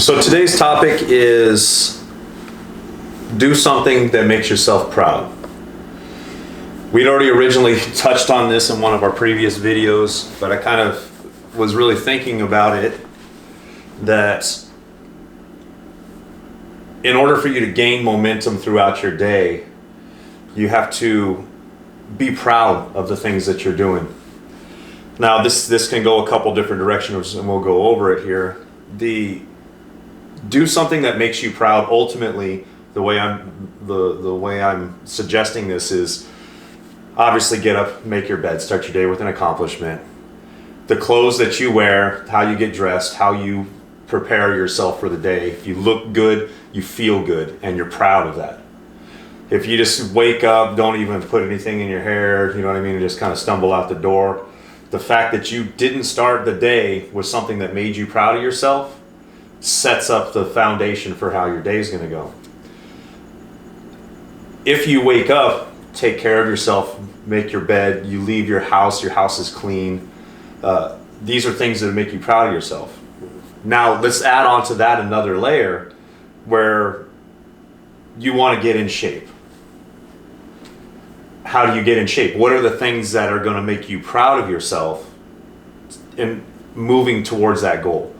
So today's topic is do something that makes yourself proud. We'd already originally touched on this in one of our previous videos, but I kind of was really thinking about it, that in order for you to gain momentum throughout your day, you have to be proud of the things that you're doing. Now this can go a couple different directions and we'll go over it here. Do something that makes you proud. Ultimately, the way I'm suggesting this is obviously get up, make your bed, start your day with an accomplishment. The clothes that you wear, how you get dressed, how you prepare yourself for the day. If you look good, you feel good, and you're proud of that. If you just wake up, don't even put anything in your hair, you know what I mean, and just kind of stumble out the door, the fact that you didn't start the day with something that made you proud of yourself sets up the foundation for how your day is going to go. If you wake up, take care of yourself, make your bed, you leave your house is clean. These are things that make you proud of yourself. Now let's add on to that another layer where you want to get in shape. How do you get in shape? What are the things that are going to make you proud of yourself in moving towards that goal?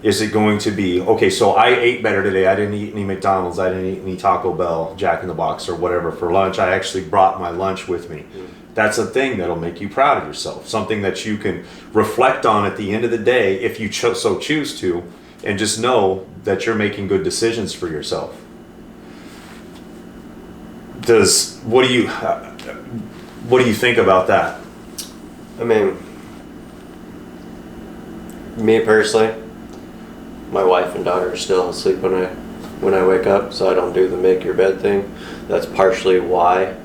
Is it going to be, okay, so I ate better today. I didn't eat any McDonald's. I didn't eat any Taco Bell, Jack in the Box, or whatever for lunch. I actually brought my lunch with me. That's a thing that'll make you proud of yourself. Something that you can reflect on at the end of the day if you so choose to, and just know that you're making good decisions for yourself. What do you think about that? I mean, me personally, my wife and daughter are still asleep when I wake up, so I don't do the make your bed thing. That's partially why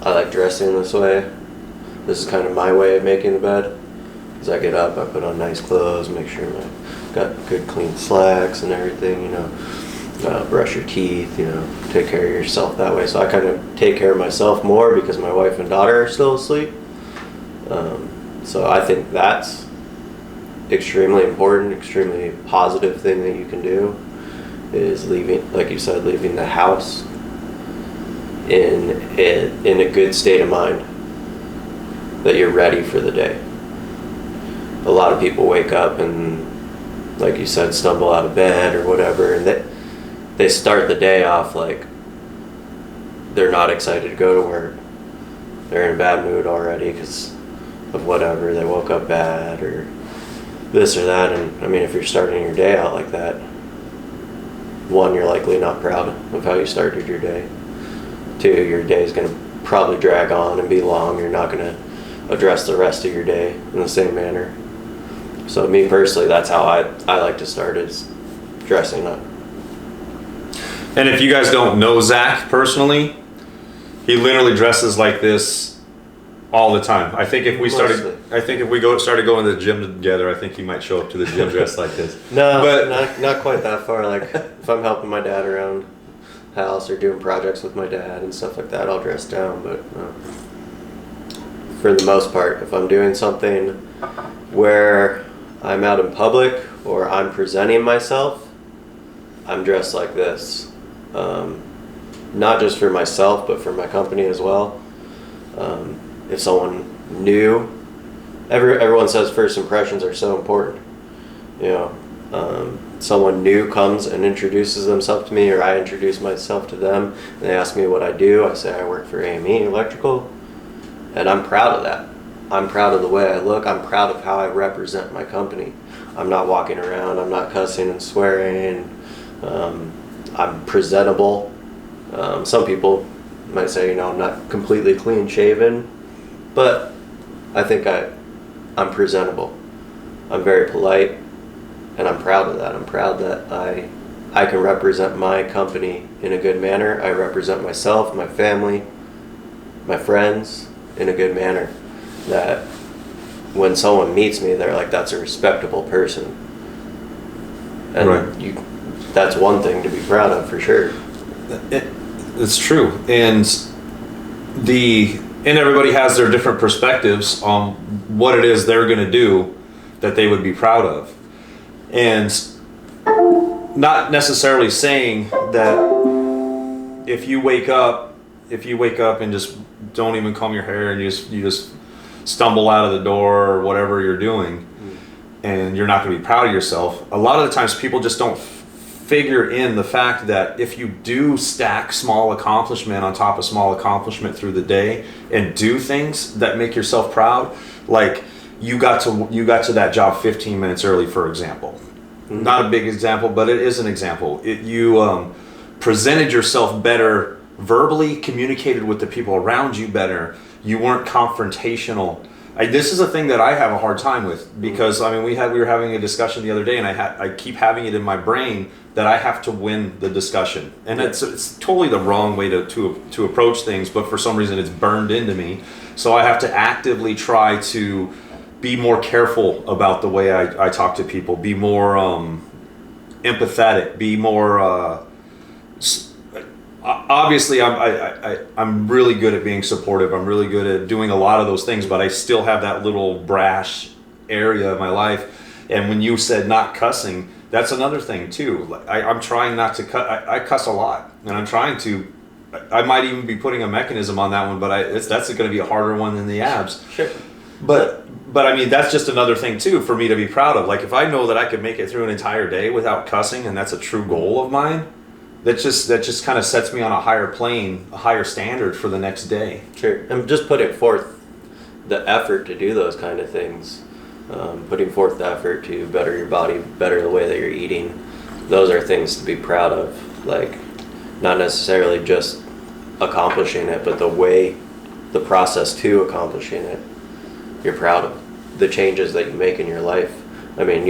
I like dressing this way. This is kind of my way of making the bed. As I get up, I put on nice clothes, make sure I got good clean slacks and everything, brush your teeth, take care of yourself that way. So I kind of take care of myself more because my wife and daughter are still asleep. So I think that's extremely important, extremely positive thing that you can do is leaving, like you said, leaving the house in a good state of mind, that you're ready for the day. A lot of people wake up and, like you said, stumble out of bed or whatever, and they start the day off like they're not excited to go to work. They're in a bad mood already because of whatever. They woke up bad or this or that. And I mean, if you're starting your day out like that, one, you're likely not proud of how you started your day. Two, your day is going to probably drag on and be long. You're not going to address the rest of your day in the same manner. So me personally, that's how I like to start, is dressing up. And if you guys don't know Zach personally, he literally dresses like this all the time. I think if we started going to the gym together, I think he might show up to the gym dressed like this. No, but not quite that far. Like if I'm helping my dad around the house or doing projects with my dad and stuff like that, I'll dress down. But for the most part, if I'm doing something where I'm out in public or I'm presenting myself, I'm dressed like this. Not just for myself, but for my company as well. If someone new, everyone says first impressions are so important. Someone new comes and introduces themselves to me, or I introduce myself to them, and they ask me what I do. I say I work for AME Electrical, and I'm proud of that. I'm proud of the way I look. I'm proud of how I represent my company. I'm not walking around, I'm not cussing and swearing. I'm presentable. Some people might say, I'm not completely clean shaven, but I think I'm presentable. I'm very polite, and I'm proud of that. I'm proud that I can represent my company in a good manner. I represent myself, my family, my friends in a good manner. That when someone meets me, they're like, that's a respectable person. And right. That's one thing to be proud of for sure. It's true. And everybody has their different perspectives on what it is they're going to do that they would be proud of. And not necessarily saying that if you wake up and just don't even comb your hair and you just stumble out of the door or whatever you're doing, and you're not going to be proud of yourself. A lot of the times people just don't figure in the fact that if you do stack small accomplishment on top of small accomplishment through the day and do things that make yourself proud, like you got to that job 15 minutes early, for example. Not a big example, but it is an example. You presented yourself better verbally, communicated with the people around you better. You weren't confrontational. This is a thing that I have a hard time with, because I mean we were having a discussion the other day, and I keep having it in my brain that I have to win the discussion, and it's totally the wrong way to approach things, but for some reason it's burned into me. So I have to actively try to be more careful about the way I talk to people, be more empathetic, be more obviously I'm really good at being supportive. I'm really good at doing a lot of those things, but I still have that little brash area of my life. And when you said not cussing, that's another thing too. I'm trying not to cuss. I cuss a lot, and I'm trying to. I might even be putting a mechanism on that one, but that's going to be a harder one than the abs. Sure. But I mean, that's just another thing too for me to be proud of. Like if I know that I could make it through an entire day without cussing, and that's a true goal of mine, that just kind of sets me on a higher plane, a higher standard for the next day. Sure. And just putting forth the effort to do those kind of things, putting forth the effort to better your body, better the way that you're eating, those are things to be proud of. Like, not necessarily just accomplishing it, but the process to accomplishing it. You're proud of the changes that you make in your life. I mean,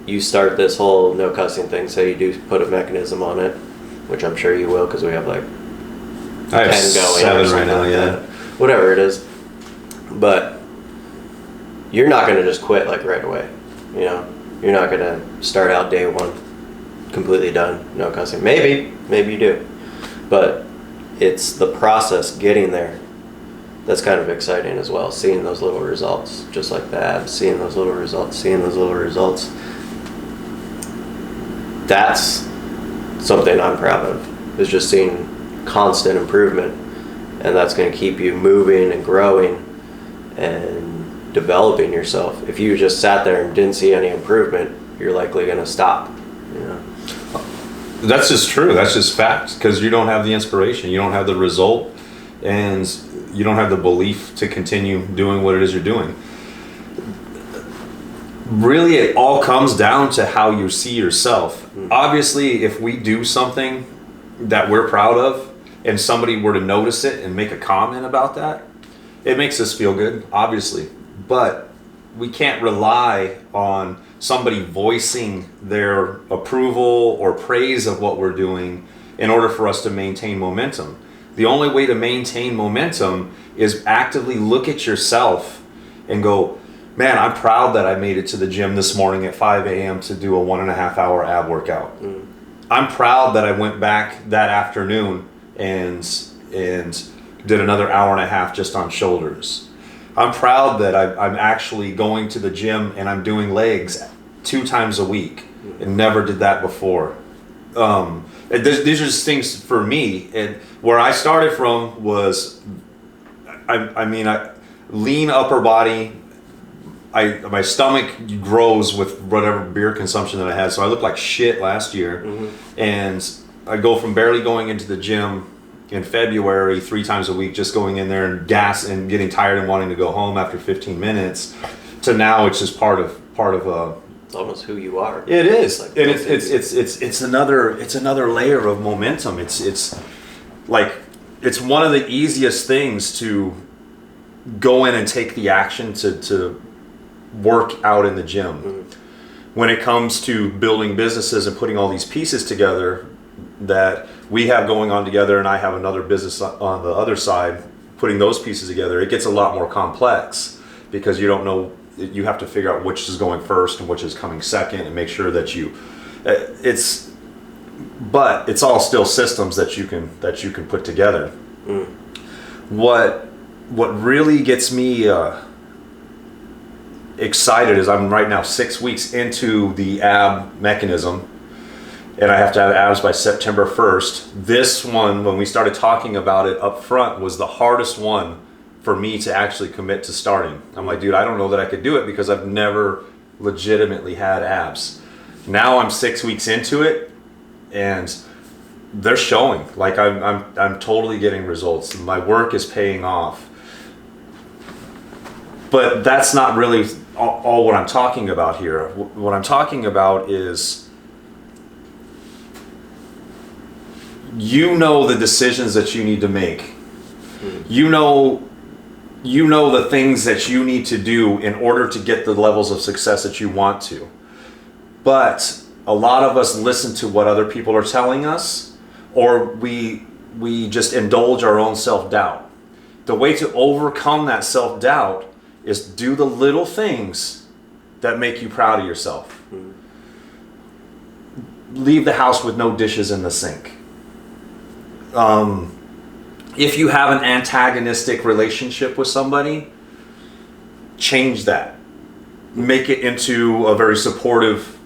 you start this whole no cussing thing, say you do put a mechanism on it, which I'm sure you will, because we have like I have 10 going 7 right now, like yeah. that. Whatever it is. But you're not going to just quit like right away. You know, you're not going to start out day one completely done, no cussing. Maybe you do. But it's the process getting there that's kind of exciting as well. Seeing those little results, just like the abs, seeing those little results. That's something I'm proud of, is just seeing constant improvement, and that's going to keep you moving and growing and developing yourself. If you just sat there and didn't see any improvement, you're likely going to stop. You know? That's just true. That's just fact, because you don't have the inspiration, you don't have the result, and you don't have the belief to continue doing what it is you're doing. Really, it all comes down to how you see yourself. Obviously, if we do something that we're proud of and somebody were to notice it and make a comment about that, it makes us feel good, obviously. But we can't rely on somebody voicing their approval or praise of what we're doing in order for us to maintain momentum. The only way to maintain momentum is actively look at yourself and go, man, I'm proud that I made it to the gym this morning at 5 a.m. to do a 1.5 hour ab workout. I'm proud that I went back that afternoon and did another 1.5 hours just on shoulders. I'm proud that I'm actually going to the gym and I'm doing legs 2 times a week and never did that before. These are just things for me. And where I started from was, lean upper body. My stomach grows with whatever beer consumption that I had, so I looked like shit last year. And I go from barely going into the gym in February 3 times a week, just going in there and gas and getting tired and wanting to go home after 15 minutes, to now it's just part of it's almost who you are. It is, like, and it's another layer of momentum. It's like it's one of the easiest things to go in and take the action to work out in the gym. When it comes to building businesses and putting all these pieces together that we have going on together, and I have another business on the other side, putting those pieces together, it gets a lot more complex, because you don't know, you have to figure out which is going first and which is coming second, and make sure that but it's all still systems that you can put together. What really gets me excited is I'm right now 6 weeks into the ab mechanism, and I have to have abs by September 1st. This one, when we started talking about it up front, was the hardest one for me to actually commit to starting. I'm like, dude, I don't know that I could do it because I've never legitimately had abs. Now I'm 6 weeks into it, and they're showing. Like I'm totally getting results. My work is paying off. But that's not really all what I'm talking about here. What I'm talking about is, you know the decisions that you need to make. You know the things that you need to do in order to get the levels of success that you want to. But a lot of us listen to what other people are telling us, or we just indulge our own self-doubt. The way to overcome that self-doubt is do the little things that make you proud of yourself. Leave the house with no dishes in the sink. If you have an antagonistic relationship with somebody, change that. Make it into a very supportive,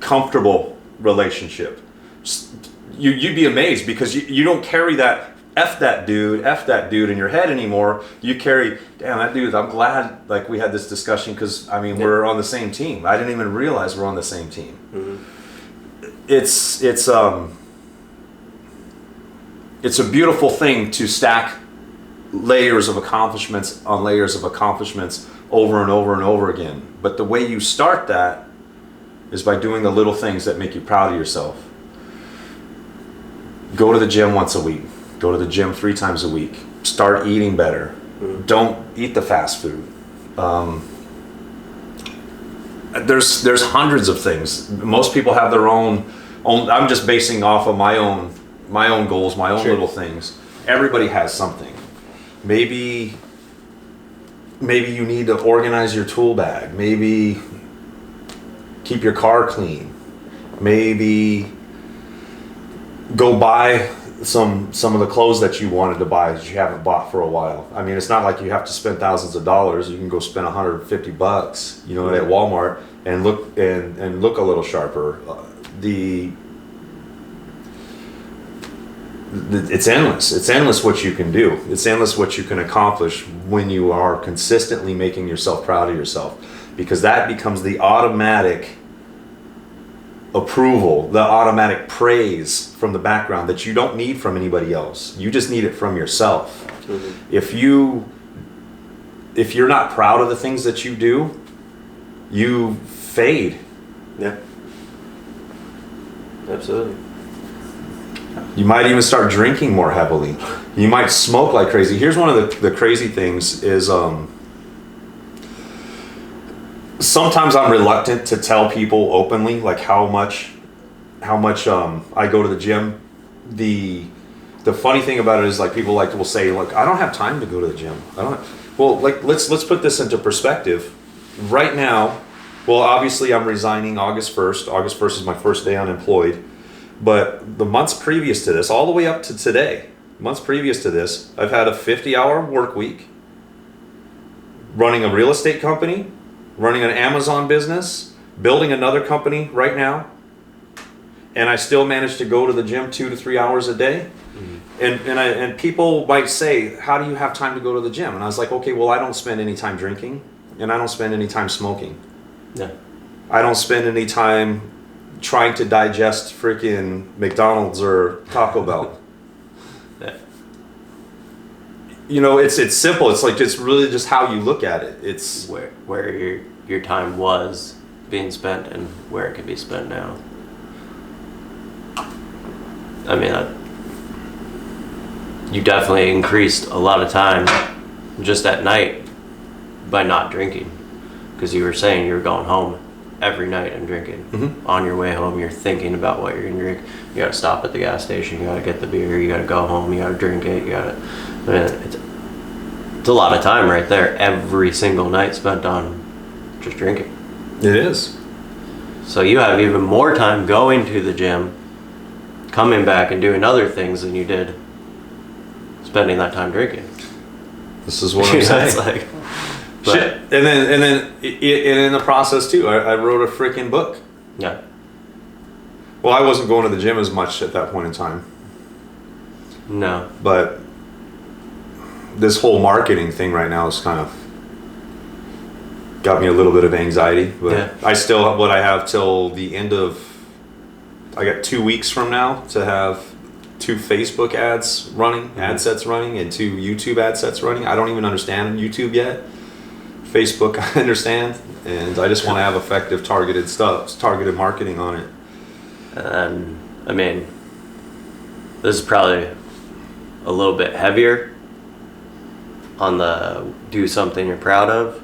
comfortable relationship. You'd be amazed because you don't carry that F that dude in your head anymore. You carry, damn, that dude, I'm glad like we had this discussion because, I mean, we're on the same team. I didn't even realize we're on the same team. It's a beautiful thing to stack layers of accomplishments on layers of accomplishments over and over and over again. But the way you start that is by doing the little things that make you proud of yourself. Go to the gym once a week. Go to the gym 3 times a week. Start eating better. Don't eat the fast food. There's hundreds of things. Most people have their own. I'm just basing off of my own goals, my own little things. Everybody has something. Maybe you need to organize your tool bag. Maybe keep your car clean. Maybe go buy some of the clothes that you wanted to buy that you haven't bought for a while. I mean, it's not like you have to spend thousands of dollars. You can go spend $150, at Walmart and look a little sharper. It's endless. It's endless what you can do. It's endless what you can accomplish when you are consistently making yourself proud of yourself, because that becomes the automatic approval, the automatic praise from the background that you don't need from anybody else. You just need it from yourself. If you're not proud of the things that you do, you fade. Yeah. Absolutely. You might even start drinking more heavily. You might smoke like crazy. Here's one of the crazy things is sometimes I'm reluctant to tell people openly like how much I go to the gym. The funny thing about it is like people will say, look, I don't have time to go to the gym. Well, like let's put this into perspective. Right now, well, obviously I'm resigning August 1st. August 1st is my first day unemployed. But the months previous to this, all the way up to today, months previous to this, I've had a 50-hour work week, running a real estate company, running an Amazon business, building another company right now, and I still manage to go to the gym 2 to 3 hours a day. And people might say, how do you have time to go to the gym? And I was like, okay, well, I don't spend any time drinking, and I don't spend any time smoking. Yeah. I don't spend any time trying to digest freaking McDonald's or Taco Bell. Yeah. It's simple. It's like, it's really just how you look at it. It's where your time was being spent and where it can be spent now. I mean, you definitely increased a lot of time just at night by not drinking, because you were saying you were going home every night and drinking. On your way home, you're thinking about what you're gonna drink. You gotta stop at the gas station. You gotta get the beer. You gotta go home. You gotta drink it. It's a lot of time right there. Every single night spent on just drinking. It is. So you have even more time going to the gym, coming back and doing other things than you did spending that time drinking. This is what I'm saying. It's like, shit. And then in the process too, I wrote a freaking book. Yeah. Well, I wasn't going to the gym as much at that point in time. No. But this whole marketing thing right now is kind of got me a little bit of anxiety. But Yeah. I still, what I have till the end of, I got 2 weeks from now to have 2 Facebook ads running, ad sets running, and 2 YouTube ad sets running. I don't even understand YouTube yet. Facebook, I understand. And I just want to have effective targeted marketing on it. And I mean, this is probably a little bit heavier on the do something you're proud of,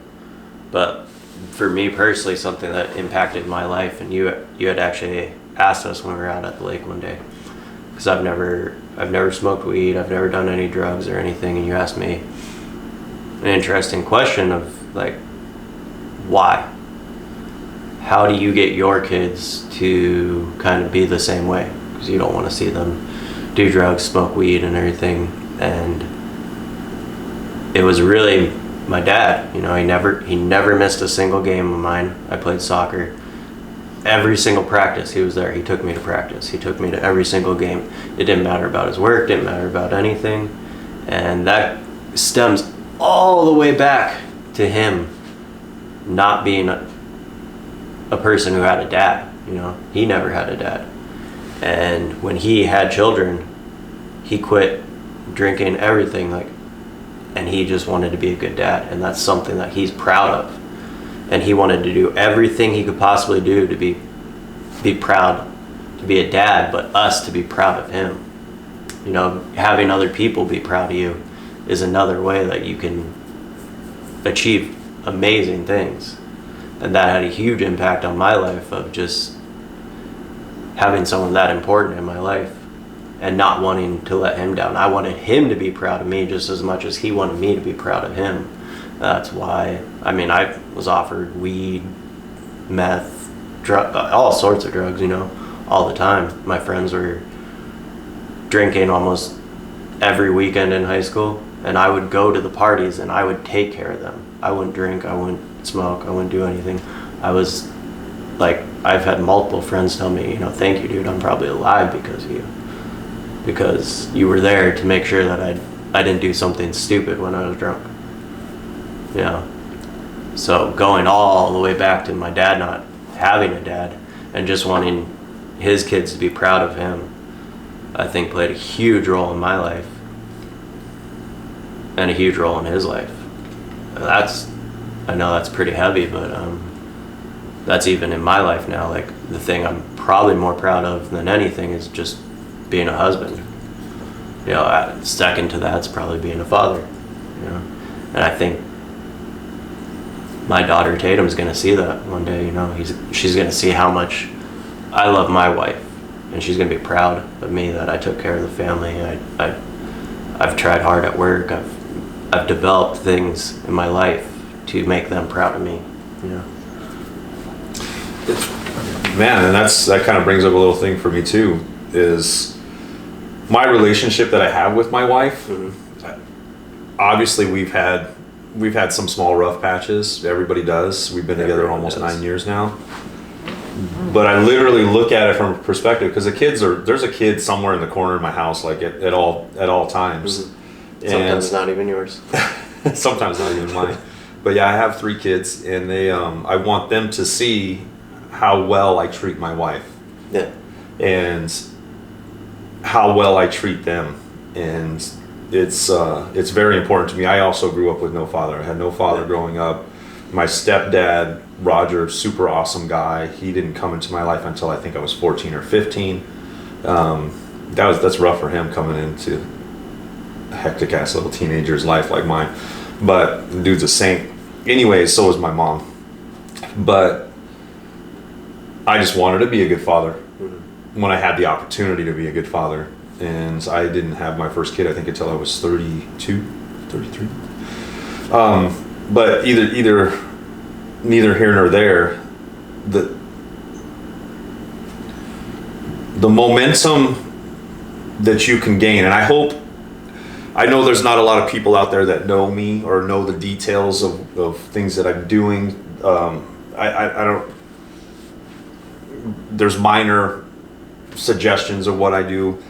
but for me personally, something that impacted my life, and you had actually asked us when we were out at the lake one day, because I've never smoked weed, I've never done any drugs or anything, and you asked me an interesting question of like, why? How do you get your kids to kind of be the same way? Because you don't want to see them do drugs, smoke weed and everything. And it was really my dad. You know, he never missed a single game of mine. I played soccer. Every single practice he was there. He took me to practice. He took me to every single game. It didn't matter about his work, didn't matter about anything. And that stems all the way back to him not being a person who had a dad. You know, he never had a dad. And when he had children, he quit drinking, everything, like, and he just wanted to be a good dad, and that's something that he's proud of. And he wanted to do everything he could possibly do to be proud, to be a dad, but us to be proud of him. You know, having other people be proud of you is another way that you can achieve amazing things. And that had a huge impact on my life of just having someone that important in my life and not wanting to let him down. I wanted him to be proud of me just as much as he wanted me to be proud of him. That's why, I mean, I was offered weed, meth, all sorts of drugs, you know, all the time. My friends were drinking almost every weekend in high school, and I would go to the parties and I would take care of them. I wouldn't drink, I wouldn't smoke, I wouldn't do anything. I was like, I've had multiple friends tell me, you know, thank you, dude, I'm probably alive because of you. Because you were there to make sure that I didn't do something stupid when I was drunk. You know? So going all the way back to my dad not having a dad and just wanting his kids to be proud of him, I think played a huge role in my life and a huge role in his life. I know that's pretty heavy, but that's even in my life now. Like, the thing I'm probably more proud of than anything is just being a husband. You know, second to that's probably being a father. You know, and I think my daughter Tatum's gonna see that one day. You know, she's gonna see how much I love my wife, and she's gonna be proud of me that I took care of the family. I've tried hard at work. I've developed things in my life to make them proud of me. You know. Man, and that kind of brings up a little thing for me too, is my relationship that I have with my wife. Obviously we've had some small rough patches. Everybody does. We've been together almost 9 years now. But I literally look at it from a perspective, because there's a kid somewhere in the corner of my house, like at all times. Sometimes not even yours. Sometimes not even mine. But yeah, I have 3 kids, and I want them to see how well I treat my wife. Yeah. And how well I treat them. And it's very important to me. I also grew up with no father. I had no father growing up. My stepdad, Roger, super awesome guy. He didn't come into my life until I think I was 14 or 15. That's rough for him coming into a hectic ass little teenager's life like mine. But the dude's a saint. Anyways, so was my mom. But I just wanted to be a good father when I had the opportunity to be a good father. And I didn't have my first kid, I think, until I was 32, 33. But neither here nor there, the momentum that you can gain, and I know there's not a lot of people out there that know me or know the details of things that I'm doing. I don't. There's minor suggestions of what I do.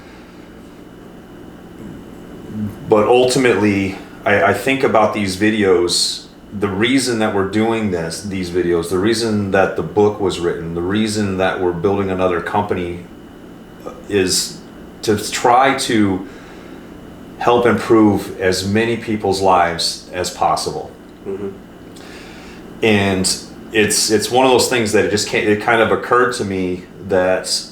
But ultimately, I think about these videos, the reason that we're doing these videos, the reason that the book was written, the reason that we're building another company is to try to help improve as many people's lives as possible. Mm-hmm. And it's one of those things that it kind of occurred to me that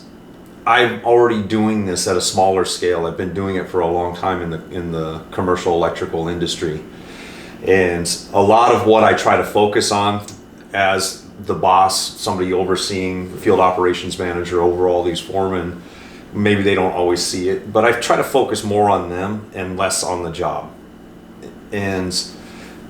I'm already doing this at a smaller scale. I've been doing it for a long time in the commercial electrical industry. And a lot of what I try to focus on as the boss, somebody overseeing, field operations manager over all these foremen, maybe they don't always see it, but I try to focus more on them and less on the job. And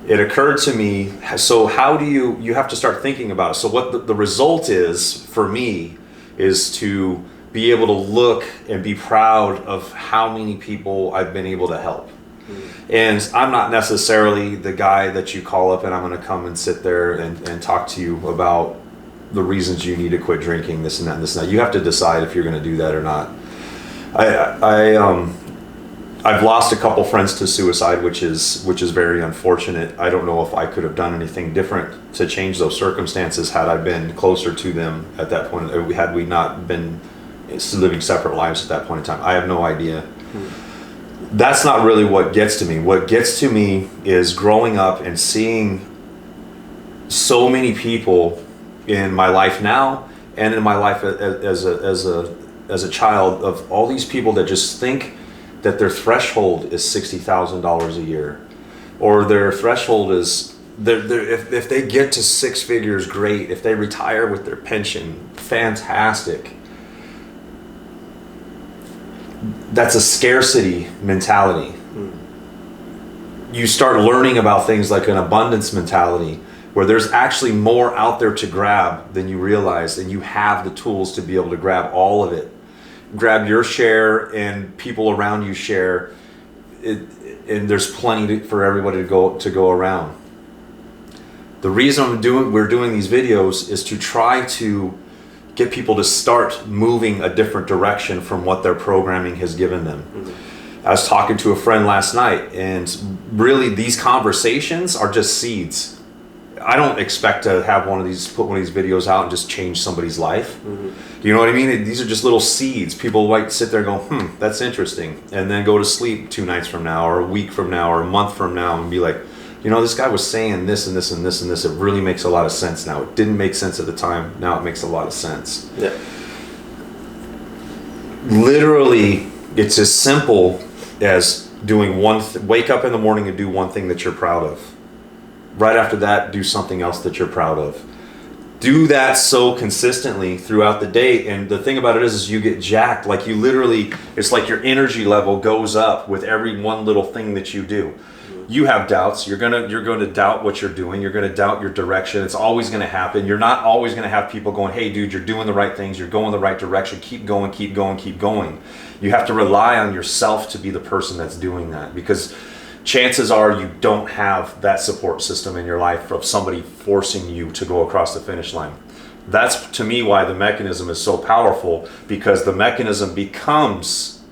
it occurred to me, so how do you have to start thinking about it. So what the result is for me is to be able to look and be proud of how many people I've been able to help. And I'm not necessarily the guy that you call up and I'm going to come and sit there and talk to you about the reasons you need to quit drinking, this and that and this and that. You have to decide if you're going to do that or not. I've lost a couple friends to suicide, which is very unfortunate. I don't know if I could have done anything different to change those circumstances had I been closer to them at that point, had we not been living separate lives at that point in time. I have no idea. That's not really what gets to me. What gets to me is growing up and seeing so many people in my life now and in my life as a child, of all these people that just think that their threshold is $60,000 a year, or their threshold is if they get to six figures, great. If they retire with their pension, fantastic. That's a scarcity mentality. You start learning about things like an abundance mentality, where there's actually more out there to grab than you realize, and you have the tools to be able to grab all of it. Grab your share and people around you share it, and there's plenty for everybody to go around. The reason we're doing these videos is to try to get people to start moving a different direction from what their programming has given them. Mm-hmm. I was talking to a friend last night, and really these conversations are just seeds. I don't expect to have put one of these videos out and just change somebody's life. Mm-hmm. You know what I mean? These are just little seeds. People might sit there and go, that's interesting, and then go to sleep 2 nights from now, or a week from now, or a month from now, and be like, this guy was saying this and this and this and this. It really makes a lot of sense now. It didn't make sense at the time. Now it makes a lot of sense. Yeah. Literally, it's as simple as doing wake up in the morning and do one thing that you're proud of. Right after that, do something else that you're proud of. Do that so consistently throughout the day. And the thing about it is you get jacked. Like it's like your energy level goes up with every one little thing that you do. You have doubts. You're going to doubt what you're doing. You're going to doubt your direction. It's always going to happen. You're not always going to have people going, hey, dude, you're doing the right things. You're going the right direction. Keep going, keep going, keep going. You have to rely on yourself to be the person that's doing that, because chances are you don't have that support system in your life of somebody forcing you to go across the finish line. That's, to me, why the mechanism is so powerful, because the mechanism becomes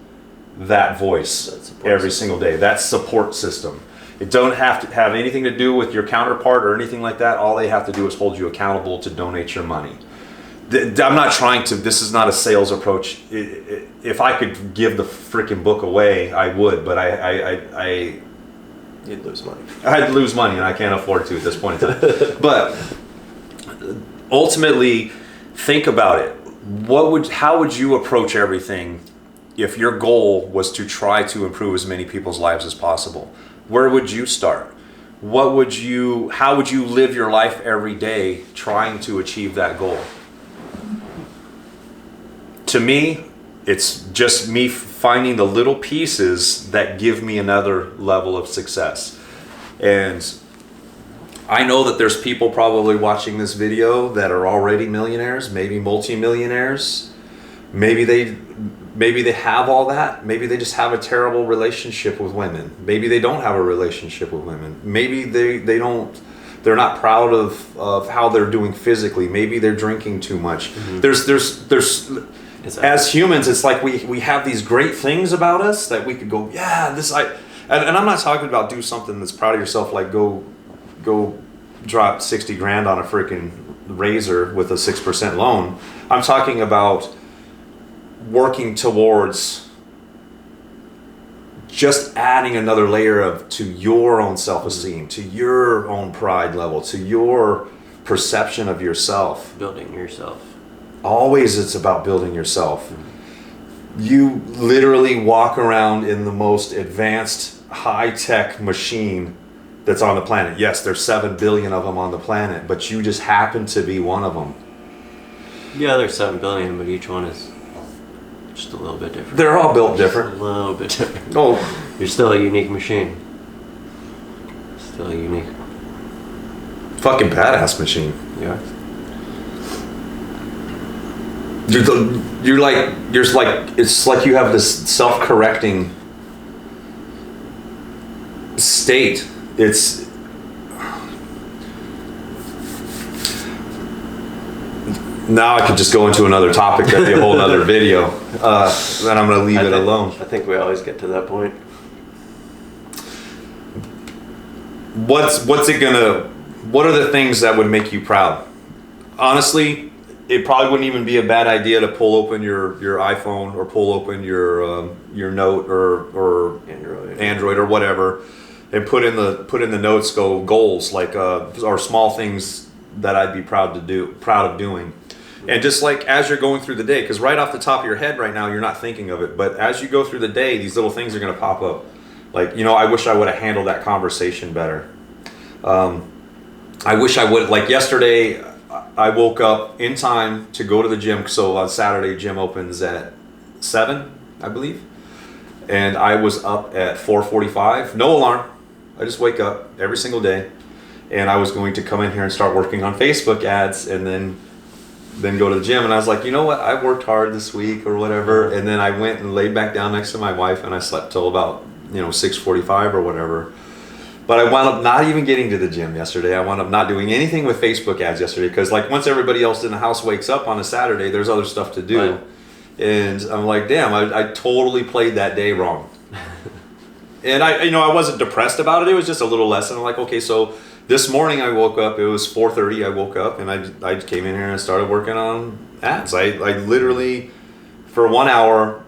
that voice every single day, that support system. It don't have to have anything to do with your counterpart or anything like that. All they have to do is hold you accountable to donate your money. I'm not trying to, this is not a sales approach. If I could give the freaking book away, I would, but you'd lose money. I'd lose money, and I can't afford to at this point in time. But ultimately, think about it. How would you approach everything if your goal was to try to improve as many people's lives as possible? Where would you start? How would you live your life every day trying to achieve that goal? To me, it's just me finding the little pieces that give me another level of success. And I know that there's people probably watching this video that are already millionaires, maybe multimillionaires. Maybe they have all that. Maybe they just have a terrible relationship with women. Maybe they don't have a relationship with women. Maybe they're not proud of how they're doing physically. Maybe they're drinking too much. Mm-hmm. Exactly. As humans, it's like we have these great things about us that we could go, yeah, and I'm not talking about do something that's proud of yourself, like go drop 60 grand on a freaking razor with a 6% loan. I'm talking about working towards just adding another layer to your own self-esteem, to your own pride level, to your perception of yourself. Building yourself. Always it's about building yourself. You literally walk around in the most advanced high-tech machine that's on the planet. Yes, there's 7 billion of them on the planet, but you just happen to be one of them. Yeah, there's 7 billion, but each one is just a little bit different. They're all built different. A little bit different. Oh, You're still a unique machine. Still a unique. fucking badass machine. Yeah. It's like you have this self-correcting state. It's now I could just go into another topic. That'd be a whole other video. Then I'm going to leave it alone. I think we always get to that point. What's it gonna? What are the things that would make you proud? Honestly, it probably wouldn't even be a bad idea to pull open your iPhone or pull open your Note or Android or whatever, and put in the notes goals like or small things that I'd be proud of doing. And just like as you're going through the day, because right off the top of your head right now you're not thinking of it, but as you go through the day, these little things are going to pop up. Like, I wish I would have handled that conversation better. I wish I would. Like yesterday, I woke up in time to go to the gym. So on Saturday, gym opens at 7, I believe. And I was up at 4:45. No alarm. I just wake up every single day. And I was going to come in here and start working on Facebook ads and then go to the gym. And I was like, you know what? I worked hard this week or whatever. And then I went and laid back down next to my wife and I slept till about 6:45 or whatever. But I wound up not even getting to the gym yesterday. I wound up not doing anything with Facebook ads yesterday because like once everybody else in the house wakes up on a Saturday, there's other stuff to do. Right. And I'm like, damn, I totally played that day wrong. And I wasn't depressed about it. It was just a little lesson. I'm like, okay, so this morning I woke up, it was 4:30, I woke up and I came in here and started working on ads. I literally, for 1 hour,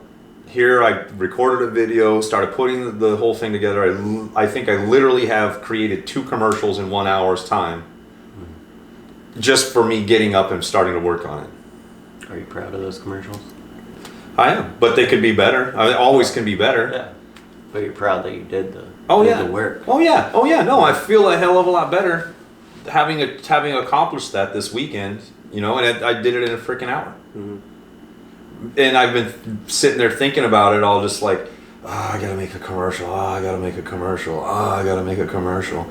here I recorded a video, started putting the whole thing together. I think I literally have created 2 commercials in 1 hour's time just for me getting up and starting to work on it. Are you proud of those commercials? I am, but they could be better. I always can be better. Yeah. But you're proud that you did the work. Oh yeah. No, I feel a hell of a lot better having accomplished that this weekend, and I did it in a freaking hour. Mm-hmm. And I've been sitting there thinking about it all just like, I gotta make a commercial. I gotta make a commercial. I gotta make a commercial.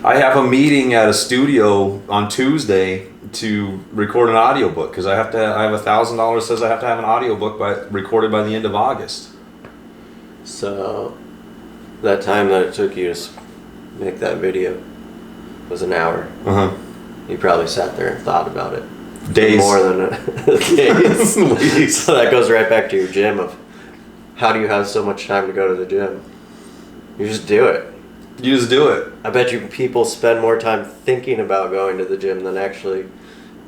I have a meeting at a studio on Tuesday to record an audiobook because I have $1,000 says I have to have an audiobook recorded by the end of August. So that time that it took you to make that video was an hour. Uh-huh. You probably sat there and thought about it. Days. More than days. So that goes right back to your gym of how do you have so much time to go to the gym? You just do it. You just do it. I bet you people spend more time thinking about going to the gym than actually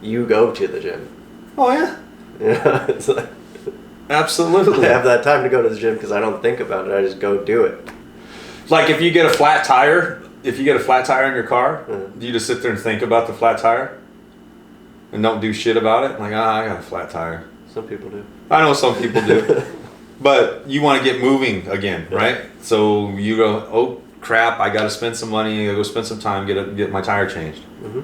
you go to the gym. Oh yeah. Yeah. It's like, absolutely. I have that time to go to the gym because I don't think about it. I just go do it. Like if you get a flat tire in your car, do you just sit there and think about the flat tire? And don't do shit about it? Like, I got a flat tire. Some people do. I know some people do. But you want to get moving again, right? So you go, oh crap, I got to spend some money. I gotta go spend some time, get my tire changed. Mm-hmm.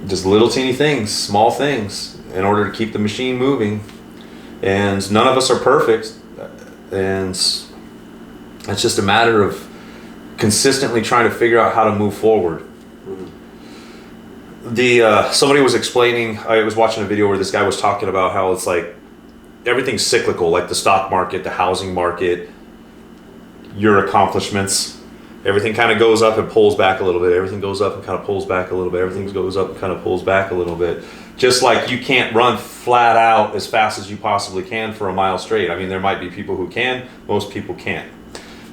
Just little teeny things, small things, in order to keep the machine moving. And none of us are perfect. And it's just a matter of consistently trying to figure out how to move forward. Somebody was explaining, I was watching a video where this guy was talking about how it's like everything's cyclical, like the stock market, the housing market, your accomplishments. Everything kind of goes up and pulls back a little bit. Everything goes up and kind of pulls back a little bit. Everything goes up and kind of pulls back a little bit. Just like you can't run flat out as fast as you possibly can for a mile straight. I mean, there might be people who can. Most people can't.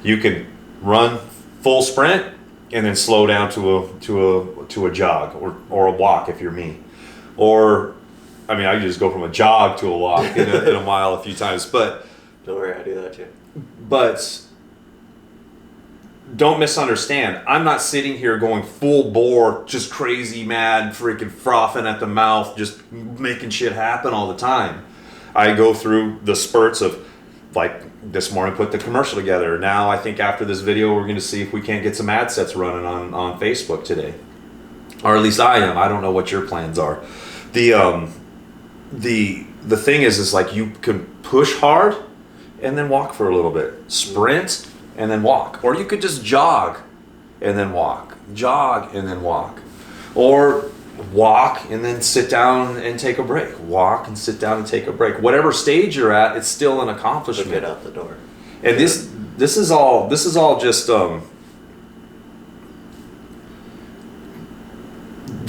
You can run full sprint and then slow down to a jog or a walk if you're me. Or, I mean, I just go from a jog to a walk in a mile a few times. But don't worry, I do that too. But don't misunderstand. I'm not sitting here going full bore, just crazy, mad, freaking frothing at the mouth, just making shit happen all the time. I go through the spurts of, like this morning, put the commercial together. Now I think after this video, we're going to see if we can't get some ad sets running on Facebook today. Or at least I am. I don't know what your plans are. The thing is like you can push hard and then walk for a little bit. Sprint and then walk. Or you could just jog and then walk. Jog and then walk. Or walk and then sit down and take a break. Walk and sit down and take a break. Whatever stage you're at, it's still an accomplishment. Get out the door. And this is all just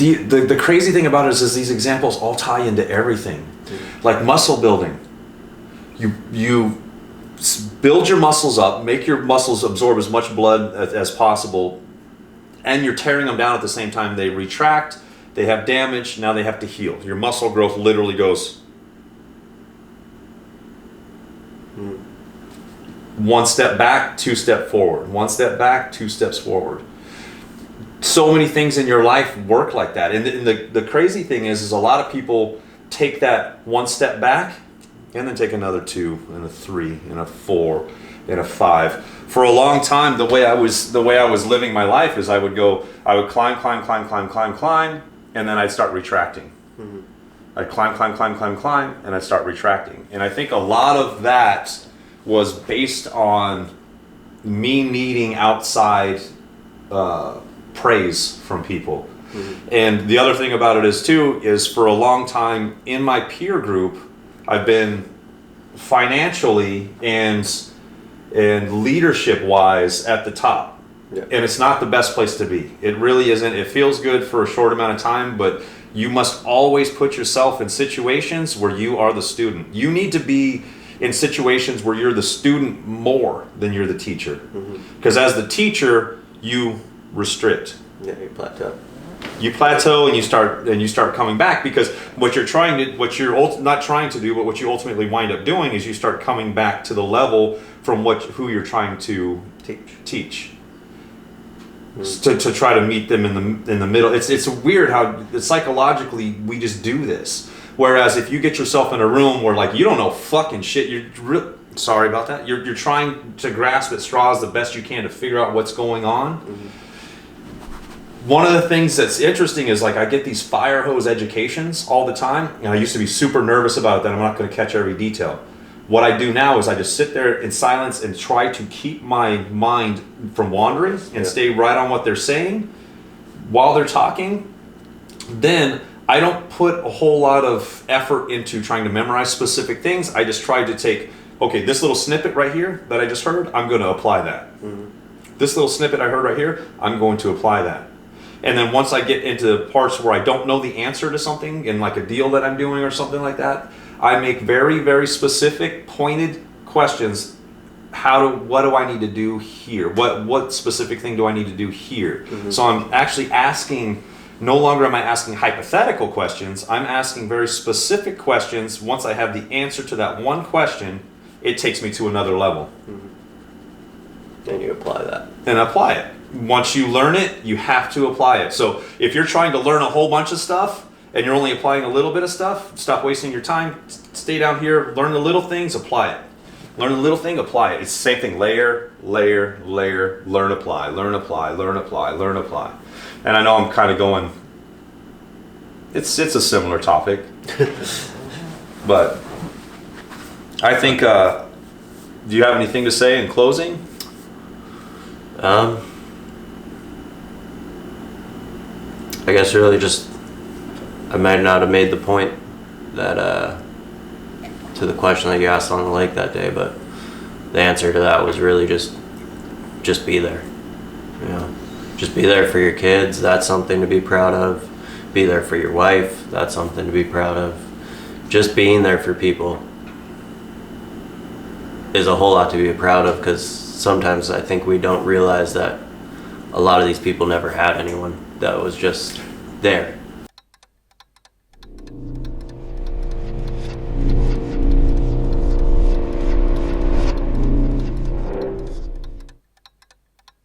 the crazy thing about it is these examples all tie into everything. Like muscle building. You build your muscles up, make your muscles absorb as much blood as possible, and you're tearing them down at the same time. They retract, they have damage, now they have to heal. Your muscle growth literally goes one step back, 2 steps forward. 1 step back, 2 steps forward. So many things in your life work like that. And the crazy thing is a lot of people take that 1 step back and then take another 2 and a 3 and a 4 and a 5. For a long time, the way I was living my life is I would climb, and then I'd start retracting. Mm-hmm. I'd climb, and I'd start retracting. And I think a lot of that was based on me needing outside praise from people. Mm-hmm. And the other thing about it is for a long time in my peer group, I've been financially and leadership wise at the top. Yeah. And it's not the best place to be. It really isn't. It feels good for a short amount of time, but you must always put yourself in situations where you are the student. You need to be in situations where you're the student more than you're the teacher. Because as the teacher, you restrict. Yeah, you plateau. You plateau and you start coming back, because what you're not trying to do, but what you ultimately wind up doing is you start coming back to the level from who you're trying to teach. To try to meet them in the middle. It's weird how psychologically we just do this. Whereas if you get yourself in a room where like you don't know fucking shit, sorry about that. You're trying to grasp at straws the best you can to figure out what's going on. Mm-hmm. One of the things that's interesting is like I get these fire hose educations all the time, and I used to be super nervous about that. I'm not going to catch every detail. What I do now is I just sit there in silence and try to keep my mind from wandering and stay right on what they're saying while they're talking. Then I don't put a whole lot of effort into trying to memorize specific things. I just try to take, okay, this little snippet right here that I just heard, I'm going to apply that. Mm-hmm. This little snippet I heard right here, I'm going to apply that. And then once I get into parts where I don't know the answer to something in like a deal that I'm doing or something like that, I make very, very specific, pointed questions. What do I need to do here? What specific thing do I need to do here? Mm-hmm. So I'm actually asking, no longer am I asking hypothetical questions, I'm asking very specific questions. Once I have the answer to that one question, it takes me to another level. Mm-hmm. And you apply that. And apply it. Once you learn it, you have to apply it. So if you're trying to learn a whole bunch of stuff and you're only applying a little bit of stuff, stop wasting your time. Stay down here, learn the little things, apply it. Learn the little thing, apply it. It's the same thing. Layer, learn, apply. And I know I'm kind of going, it's a similar topic. But I think, do you have anything to say in closing? I guess really just, I might not have made the point that, to the question that you asked on the lake that day, but the answer to that was really just be there. You know, just be there for your kids. That's something to be proud of. Be there for your wife. That's something to be proud of. Just being there for people is a whole lot to be proud of, because sometimes I think we don't realize that a lot of these people never had anyone that was just there.